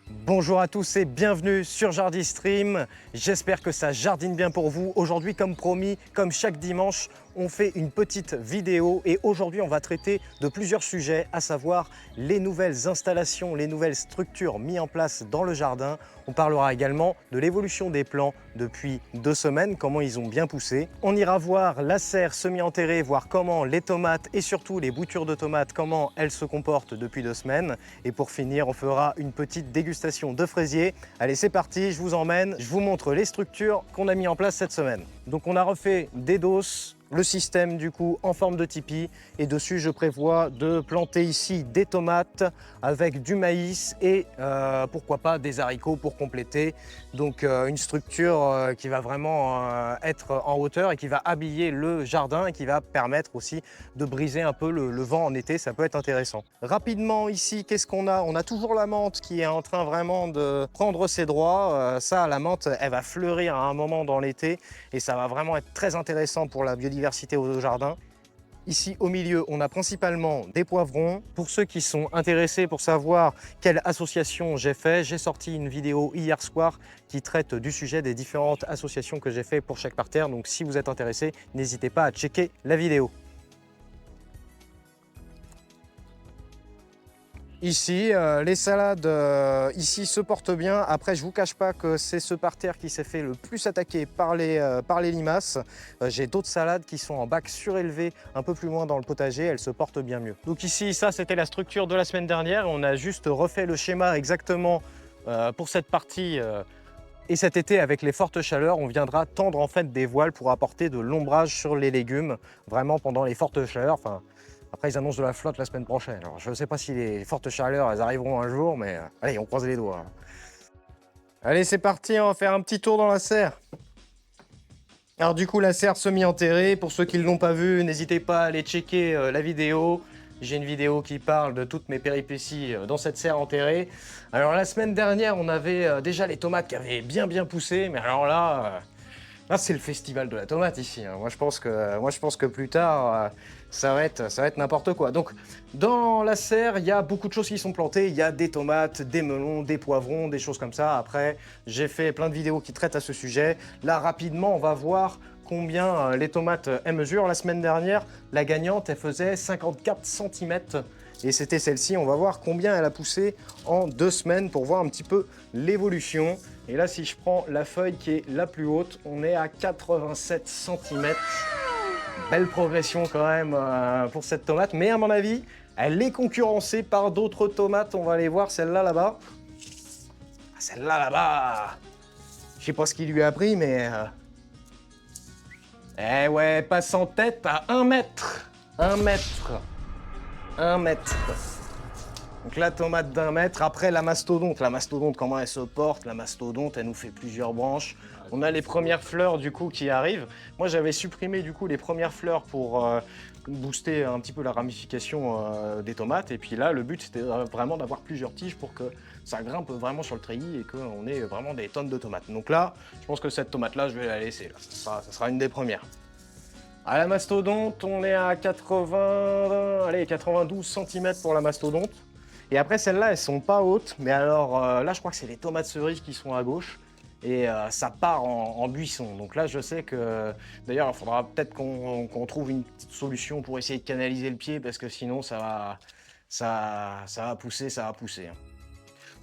Bonjour à tous et bienvenue sur Jardistream. J'espère que ça jardine bien pour vous. Aujourd'hui, comme promis, comme chaque dimanche, on fait une petite vidéo et aujourd'hui, on va traiter de plusieurs sujets, à savoir les nouvelles installations, les nouvelles structures mises en place dans le jardin. On parlera également de l'évolution des plants depuis 2 semaines, comment ils ont bien poussé. On ira voir la serre semi-enterrée, voir comment les tomates et surtout les boutures de tomates, comment elles se comportent depuis 2 semaines. Et pour finir, on fera une petite dégustation de fraisiers. Allez, c'est parti, je vous emmène, je vous montre les structures qu'on a mis en place cette semaine. Donc on a refait des doses, le système du coup en forme de tipi et dessus je prévois de planter ici des tomates avec du maïs et pourquoi pas des haricots pour compléter. Donc une structure qui va vraiment être en hauteur et qui va habiller le jardin et qui va permettre aussi de briser un peu le vent en été, ça peut être intéressant. Rapidement ici, qu'est-ce qu'on a? On a toujours la menthe qui est en train vraiment de prendre ses droits. Ça, la menthe, elle va fleurir à un moment dans l'été et ça va vraiment être très intéressant pour la biodiversité au jardin. Ici au milieu, on a principalement des poivrons. Pour ceux qui sont intéressés pour savoir quelle association j'ai fait, j'ai sorti une vidéo hier soir qui traite du sujet des différentes associations que j'ai fait pour chaque parterre. Donc si vous êtes intéressé, n'hésitez pas à checker la vidéo. Ici, les salades ici se portent bien. Après, je ne vous cache pas que c'est ce parterre qui s'est fait le plus attaquer par les limaces. J'ai d'autres salades qui sont en bac surélevé un peu plus loin dans le potager. Elles se portent bien mieux. Donc ici, ça, c'était la structure de la semaine dernière. On a juste refait le schéma exactement pour cette partie. Et cet été, avec les fortes chaleurs, on viendra tendre en fait des voiles pour apporter de l'ombrage sur les légumes, vraiment pendant les fortes chaleurs. Enfin, après, ils annoncent de la flotte la semaine prochaine. Alors, je ne sais pas si les fortes chaleurs, elles arriveront un jour, mais allez, on croise les doigts. Allez, c'est parti, on va faire un petit tour dans la serre. Alors du coup, la serre semi-enterrée, pour ceux qui ne l'ont pas vu, n'hésitez pas à aller checker la vidéo. J'ai une vidéo qui parle de toutes mes péripéties dans cette serre enterrée. Alors la semaine dernière, on avait déjà les tomates qui avaient bien poussé, mais alors là, c'est le festival de la tomate ici, hein. Moi, je pense que plus tard, ça va être n'importe quoi. Donc, dans la serre, il y a beaucoup de choses qui sont plantées. Il y a des tomates, des melons, des poivrons, des choses comme ça. Après, j'ai fait plein de vidéos qui traitent à ce sujet. Là, rapidement, on va voir combien les tomates elles mesurent. La semaine dernière, la gagnante, elle faisait 54 cm. Et c'était celle-ci. On va voir combien elle a poussé en 2 semaines pour voir un petit peu l'évolution. Et là, si je prends la feuille qui est la plus haute, on est à 87 cm. Belle progression quand même pour cette tomate. Mais à mon avis, elle est concurrencée par d'autres tomates. On va aller voir celle-là là-bas. Celle-là là-bas, je sais pas ce qu'il lui a pris, mais... Eh ouais, passe en tête à 1 mètre. 1 mètre. 1 mètre. Donc la tomate d'1 mètre. Après la mastodonte. La mastodonte, comment elle se porte? La mastodonte, elle nous fait plusieurs branches. On a les premières fleurs du coup qui arrivent. Moi j'avais supprimé du coup les premières fleurs pour booster un petit peu la ramification des tomates. Et puis là le but c'était vraiment d'avoir plusieurs tiges pour que ça grimpe vraiment sur le treillis et qu'on ait vraiment des tonnes de tomates. Donc là, je pense que cette tomate là, je vais la laisser. Là. Ça sera une des premières. À la mastodonte, on est à 92 cm pour la mastodonte. Et après, celles-là, elles sont pas hautes. Mais alors, là, je crois que c'est les tomates cerises qui sont à gauche. Et ça part en buisson. Donc là, je sais que... D'ailleurs, il faudra peut-être qu'on trouve une petite solution pour essayer de canaliser le pied. Parce que sinon, ça va pousser, hein.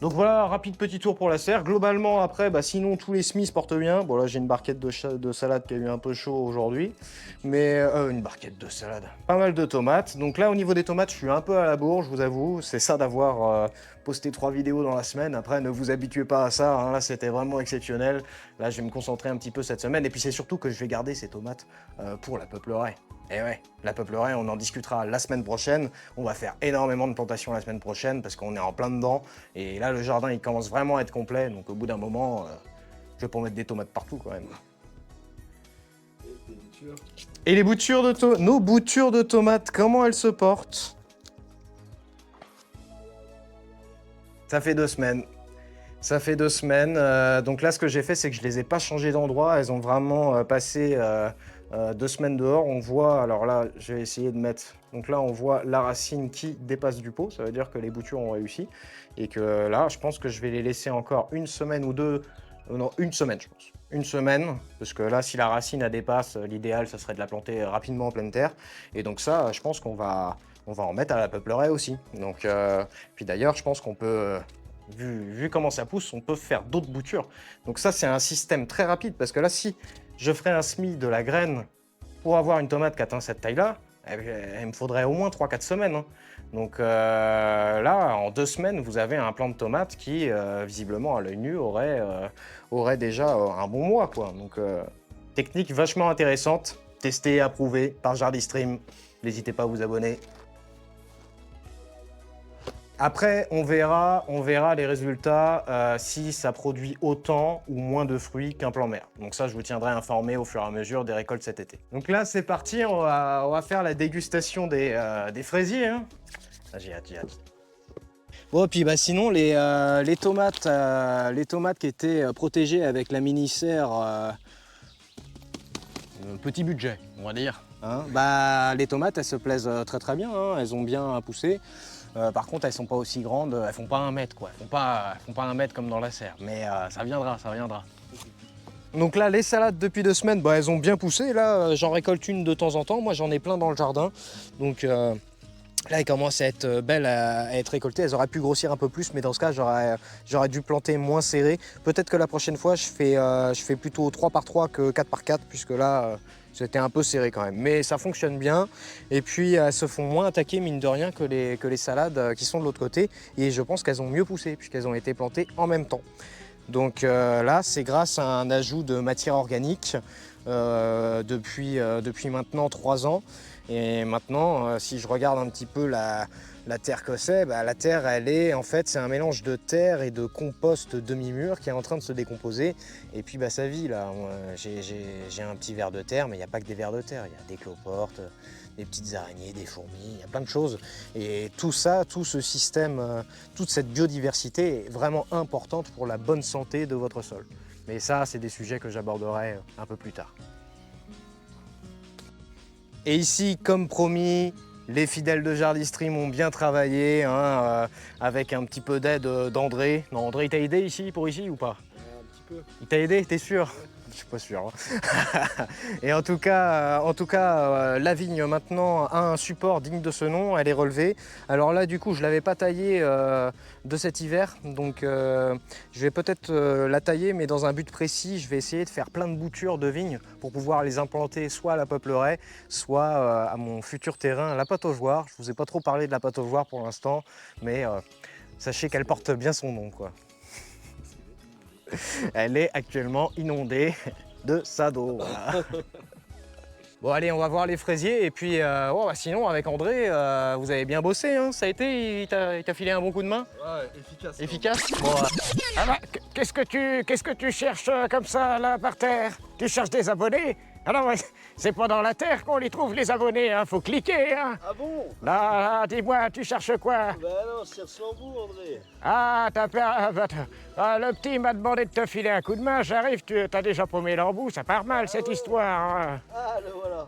Donc voilà, rapide petit tour pour la serre. Globalement, après, sinon, tous les semis se portent bien. Bon, là, j'ai une barquette de salade qui a eu un peu chaud aujourd'hui. Mais une barquette de salade. Pas mal de tomates. Donc là, au niveau des tomates, je suis un peu à la bourre, je vous avoue. C'est ça d'avoir posté 3 vidéos dans la semaine. Après, ne vous habituez pas à ça, hein. Là, c'était vraiment exceptionnel. Là, je vais me concentrer un petit peu cette semaine. Et puis, c'est surtout que je vais garder ces tomates pour la peuplerie. Et ouais, la peuplerie, on en discutera la semaine prochaine. On va faire énormément de plantations la semaine prochaine parce qu'on est en plein dedans. Et là, le jardin, il commence vraiment à être complet. Donc, au bout d'un moment, je vais pas mettre des tomates partout quand même. Et les boutures de nos boutures de tomates, comment elles se portent? Ça fait 2 semaines. Ça fait 2 semaines. Donc là, ce que j'ai fait, c'est que je les ai pas changées d'endroit. Elles ont vraiment passé 2 semaines dehors, on voit, alors là, je vais essayer de mettre, donc là, on voit la racine qui dépasse du pot, ça veut dire que les boutures ont réussi, et que là, je pense que je vais les laisser encore une semaine ou deux, non, une semaine, je pense. Une semaine, parce que là, si la racine, elle dépasse, l'idéal, ça serait de la planter rapidement en pleine terre, et donc ça, je pense on va en mettre à la peuplerie aussi. Donc, puis d'ailleurs, je pense qu'on peut, vu comment ça pousse, on peut faire d'autres boutures. Donc ça, c'est un système très rapide, parce que là, si je ferais un semis de la graine pour avoir une tomate qui atteint cette taille-là, il me faudrait au moins 3-4 semaines. Hein. Donc là, en 2 semaines, vous avez un plant de tomates qui, visiblement, à l'œil nu, aurait déjà un bon mois, quoi. Donc, technique vachement intéressante, testée et approuvée par Jardistream. N'hésitez pas à vous abonner. Après, on verra les résultats si ça produit autant ou moins de fruits qu'un plant mère. Donc ça, je vous tiendrai informé au fur et à mesure des récoltes cet été. Donc là, c'est parti, on va faire la dégustation des fraisiers. Hein. Ah, j'ai hâte. Bon, puis bah, sinon, les tomates qui étaient protégées avec la mini-serre, petit budget, on va dire. Hein, bah, les tomates, elles se plaisent très très bien, hein, elles ont bien poussé. Par contre, elles sont pas aussi grandes, elles font pas 1 mètre quoi, elles font pas 1 mètre comme dans la serre, mais ça viendra. Donc là, les salades depuis 2 semaines, bah, elles ont bien poussé. Là, j'en récolte une de temps en temps. Moi, j'en ai plein dans le jardin. Donc là, elles commencent à être belles, à être récoltées. Elles auraient pu grossir un peu plus, mais dans ce cas, j'aurais dû planter moins serré. Peut-être que la prochaine fois, je fais plutôt 3 par 3 que 4 par 4, puisque là, c'était un peu serré quand même. Mais ça fonctionne bien. Et puis, elles se font moins attaquer, mine de rien, que les salades qui sont de l'autre côté. Et je pense qu'elles ont mieux poussé, puisqu'elles ont été plantées en même temps. Donc là, c'est grâce à un ajout de matière organique depuis maintenant 3 ans. Et maintenant, si je regarde un petit peu la terre que c'est, bah, la terre, c'est un mélange de terre et de compost demi-mûr qui est en train de se décomposer. Et puis, bah, ça vit là. J'ai un petit ver de terre, mais il n'y a pas que des vers de terre. Il y a des cloportes, des petites araignées, des fourmis, il y a plein de choses. Et tout ça, tout ce système, toute cette biodiversité est vraiment importante pour la bonne santé de votre sol. Mais ça, c'est des sujets que j'aborderai un peu plus tard. Et ici, comme promis, les fidèles de Jardistream ont bien travaillé, hein, avec un petit peu d'aide d'André. Non, André, il t'a aidé ici, pour ici ou pas? Un petit peu. Il t'a aidé, t'es sûr? Ouais. Je suis pas sûr. Hein. Et en tout cas, la vigne maintenant a un support digne de ce nom, elle est relevée. Alors là, du coup, je l'avais pas taillée de cet hiver, donc je vais peut-être la tailler, mais dans un but précis. Je vais essayer de faire plein de boutures de vignes pour pouvoir les implanter soit à la peuplerie, soit à mon futur terrain, la pataugeoire. Je vous ai pas trop parlé de la pataugeoire pour l'instant, mais sachez qu'elle porte bien son nom, quoi. Elle est actuellement inondée de sado. Voilà. Bon allez, on va voir les fraisiers et puis sinon avec André, vous avez bien bossé, hein, ça a été, il t'a filé un bon coup de main? Ouais, efficace. Efficace. Bon, Ah bah, qu'est-ce que tu cherches comme ça, là, par terre? Tu cherches des abonnés? Alors, ouais, c'est pas dans la terre qu'on les trouve, les abonnés, hein, faut cliquer, hein. Ah bon? Là, dis-moi, tu cherches quoi? Bah non, je cherche l'embout, André. Ah, le petit m'a demandé de te filer un coup de main, j'arrive, t'as déjà paumé l'embout, ça part mal, cette histoire. Hein. Ah, le voilà.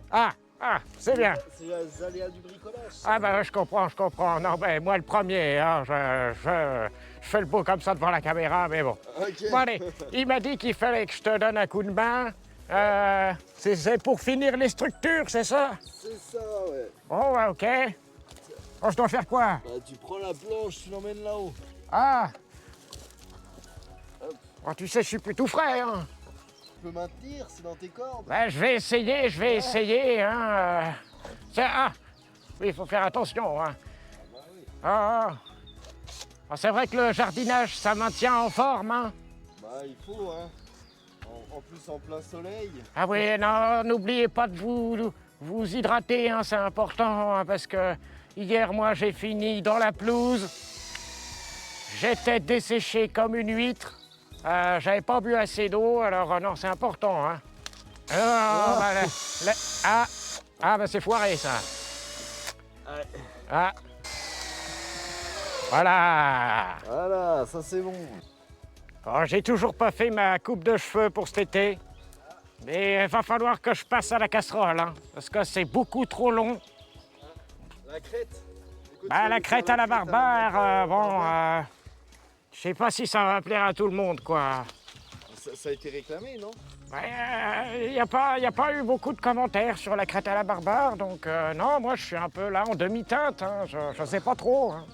C'est bien. C'est les aléas du bricolage. Ah bah, je comprends. Non, ben, moi, le premier, hein, je fais le beau comme ça devant la caméra, mais bon. Ok. Bon, allez, il m'a dit qu'il fallait que je te donne un coup de main. C'est pour finir les structures, c'est ça? C'est ça, ouais. Oh, ouais, ok. Oh, je dois faire quoi? Bah, tu prends la planche, tu l'emmènes là-haut. Ah! Oh, tu sais, je suis plus tout frais, hein. Tu peux maintenir, c'est dans tes cordes. Ben, je vais essayer, hein. Oui, il faut faire attention, hein. Bah oui. C'est vrai que le jardinage, ça maintient en forme, hein. Bah, il faut, hein. En plus, en plein soleil. Ah oui, non, n'oubliez pas de vous hydrater, hein, c'est important, hein, parce que hier, moi, j'ai fini dans la pelouse. J'étais desséché comme une huître. J'avais pas bu assez d'eau, alors non, c'est important, hein. Bah, c'est foiré, ça. Ouais. Ah. Voilà. Voilà, ça c'est bon. Oh, j'ai toujours pas fait ma coupe de cheveux pour cet été. Mais il va falloir que je passe à la casserole, hein, parce que c'est beaucoup trop long. La crête. Écoute, Bah, tu la vas crête faire à la barbare, bon, barbare. je sais pas si ça va plaire à tout le monde, quoi. Ça a été réclamé, non? Il n'y a pas eu beaucoup de commentaires sur la crête à la barbare, donc non, moi je suis un peu là en demi-teinte, hein, je sais pas trop. Hein.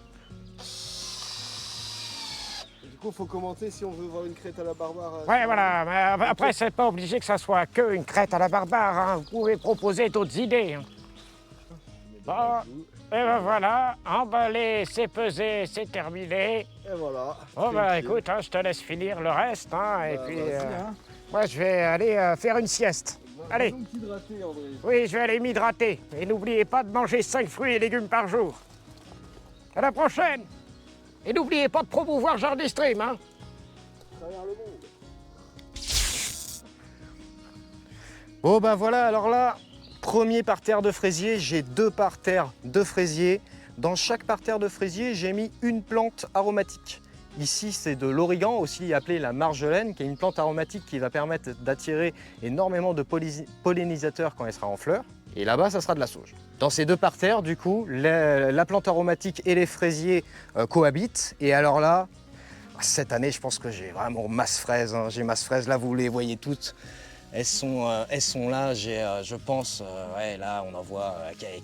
Du coup, faut commenter si on veut voir une crête à la barbare. Ouais, voilà, mais après c'est pas obligé que ça soit que une crête à la barbare, hein. Vous pouvez proposer d'autres idées. Hein. Bon, et ben voilà, emballé, c'est pesé, c'est terminé. Et voilà. Bon bah Tranquille. écoute, hein, je te laisse finir le reste, hein, et Bah, puis vas-y, hein. moi je vais aller faire une sieste. Allez. Donc t'hydrater, André. Oui, je vais aller m'hydrater. Et n'oubliez pas de manger 5 fruits et légumes par jour. À la prochaine. Et n'oubliez pas de promouvoir Jardin Stream, hein. Travers le monde. Bon bah voilà, alors là, premier parterre de fraisier, j'ai 2 parterres de fraisier. Dans chaque parterre de fraisier, j'ai mis une plante aromatique. Ici, c'est de l'origan, aussi appelé la marjolaine, qui est une plante aromatique qui va permettre d'attirer énormément de pollinisateurs quand elle sera en fleurs. Et là-bas, ça sera de la sauge. Dans ces 2 parterres, du coup, la plante aromatique et les fraisiers cohabitent. Et alors là, cette année, je pense que j'ai vraiment masse fraise. Hein. J'ai masse fraise, là, vous les voyez toutes. Elles sont là, je pense, ouais, là on en voit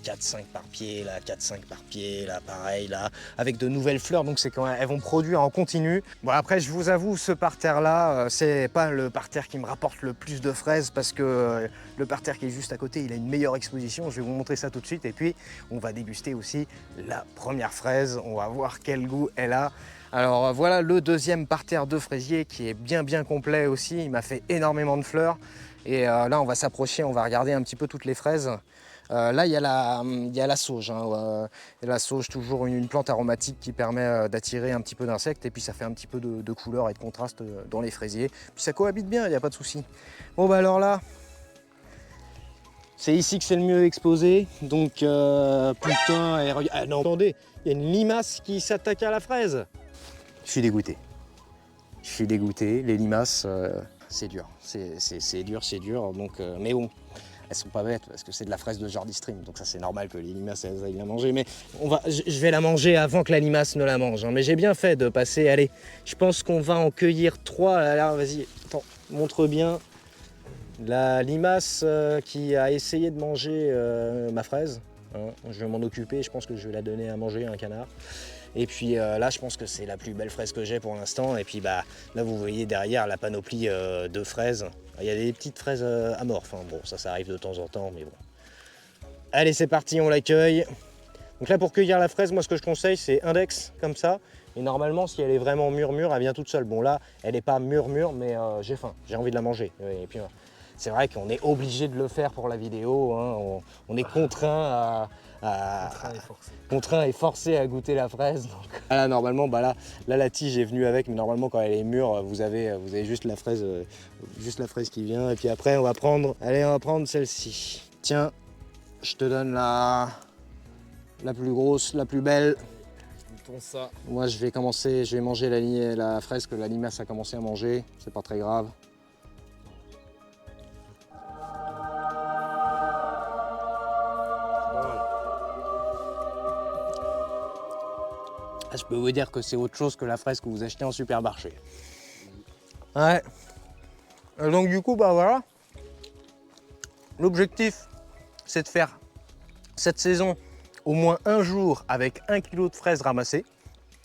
4-5 par pied, là 4-5 par pied, là pareil, là, avec de nouvelles fleurs, donc c'est quand elles vont produire en continu. Bon après je vous avoue, ce parterre-là, c'est pas le parterre qui me rapporte le plus de fraises parce que le parterre qui est juste à côté, il a une meilleure exposition, je vais vous montrer ça tout de suite et puis on va déguster aussi la première fraise, on va voir quel goût elle a. Alors voilà le deuxième parterre de fraisier qui est bien complet aussi, il m'a fait énormément de fleurs. Et là on va s'approcher, on va regarder un petit peu toutes les fraises. Là il y a la sauge, hein, et la sauge toujours une plante aromatique qui permet d'attirer un petit peu d'insectes et puis ça fait un petit peu de couleur et de contraste dans les fraisiers. Puis ça cohabite bien, il n'y a pas de souci. Bon bah alors là, c'est ici que c'est le mieux exposé, donc putain, ah non attendez, il y a une limace qui s'attaque à la fraise. Je suis dégoûté. Je suis dégoûté, les limaces, c'est dur, c'est dur, donc, mais bon, elles sont pas bêtes parce que c'est de la fraise de Jardin Stream, donc ça c'est normal que les limaces elles aillent la manger, mais je vais la manger avant que la limace ne la mange, hein. Mais j'ai bien fait de passer, allez, je pense qu'on va en cueillir 3, alors vas-y, attends, montre bien, la limace qui a essayé de manger ma fraise, hein. Je vais m'en occuper, je pense que je vais la donner à manger à un canard. Et puis là, je pense que c'est la plus belle fraise que j'ai pour l'instant. Et puis bah, là, vous voyez derrière la panoplie de fraises. Il y a des petites fraises amorphes. Hein. Bon, ça arrive de temps en temps, mais bon. Allez, c'est parti, on l'accueille. Donc là, pour cueillir la fraise, moi, ce que je conseille, c'est index, comme ça. Et normalement, si elle est vraiment mûre, elle vient toute seule. Bon, là, elle n'est pas mûre, mais j'ai faim. J'ai envie de la manger. Et puis, c'est vrai qu'on est obligé de le faire pour la vidéo. Hein. On est contraint contraint et forcé à goûter la fraise. Donc. Là, normalement, bah là, la tige est venue avec, mais normalement, quand elle est mûre, vous avez juste la fraise qui vient. Et puis après, on va prendre celle-ci. Tiens, je te donne la plus grosse, la plus belle. Ça. Moi, je vais manger la fraise que la limace a commencé à manger. C'est pas très grave. Je peux vous dire que c'est autre chose que la fraise que vous achetez en supermarché. Ouais. Donc du coup, bah voilà. L'objectif, c'est de faire cette saison au moins un jour avec 1 kg de fraises ramassées.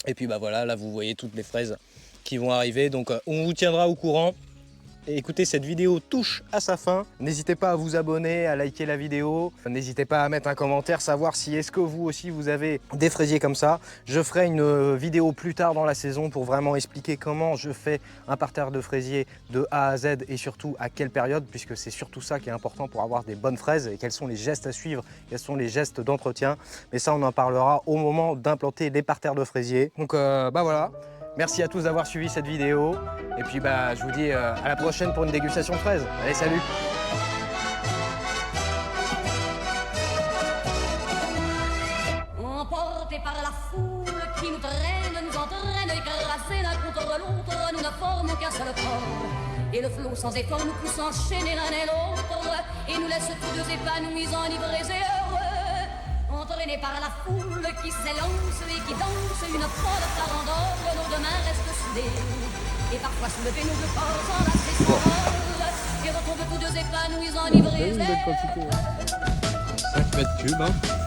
Et puis bah voilà, là vous voyez toutes les fraises qui vont arriver. Donc on vous tiendra au courant. Et écoutez, cette vidéo touche à sa fin. N'hésitez pas à vous abonner, à liker la vidéo. N'hésitez pas à mettre un commentaire, savoir si est-ce que vous aussi vous avez des fraisiers comme ça. Je ferai une vidéo plus tard dans la saison pour vraiment expliquer comment je fais un parterre de fraisiers de A à Z et surtout à quelle période, puisque c'est surtout ça qui est important pour avoir des bonnes fraises et quels sont les gestes à suivre, quels sont les gestes d'entretien. Mais ça, on en parlera au moment d'implanter des parterres de fraisiers. Donc bah voilà. Merci à tous d'avoir suivi cette vidéo. Et puis bah, je vous dis à la prochaine pour une dégustation de fraises. Allez, salut! Emportés par la foule qui nous traîne, nous entraîne, écrasés l'un contre l'autre, nous ne formons qu'un seul corps. Et le flot sans effort nous pousse enchaîner l'un et l'autre et nous laisse tous deux épanouis, enivrés et heureux. Entraînés par la foule qui s'élance et qui danse une folle farandole, nos deux mains restent soudées. Et parfois soulevés nos deux corps enlacés s'envolent et retombent tous deux épanouis, enivrés et heureux. 5 mètres cubes, hein.